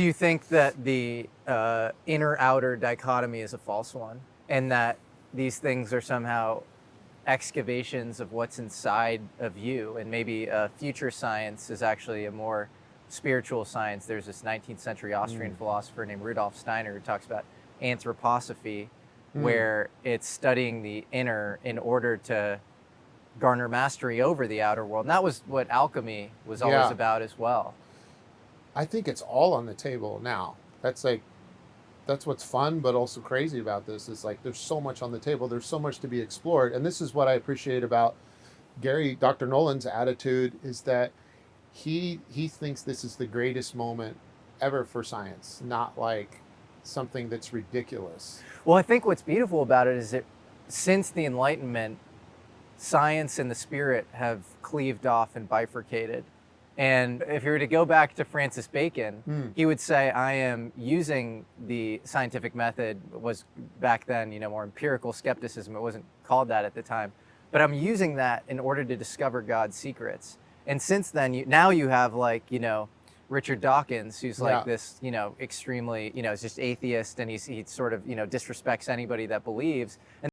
Do you think that the inner-outer dichotomy is a false one, and that these things are somehow excavations of what's inside of you, and maybe future science is actually a more spiritual science? There's this 19th century Austrian philosopher named Rudolf Steiner who talks about anthroposophy, where it's studying the inner in order to garner mastery over the outer world. And that was what alchemy was always about as well. I think it's all on the table now. That's what's fun, but also crazy about this is like there's so much on the table. There's so much to be explored. And this is what I appreciate about Dr. Nolan's attitude, is that he thinks this is the greatest moment ever for science, not like something that's ridiculous. Well, I think what's beautiful about it is that since the Enlightenment, science and the spirit have cleaved off and bifurcated. And if you were to go back to Francis Bacon, he would say, I am using the scientific method, was back then, more empirical skepticism. It wasn't called that at the time. But I'm using that in order to discover God's secrets. And since then, now you have Richard Dawkins, who's like this, extremely, is just atheist, and he sort of, disrespects anybody that believes. And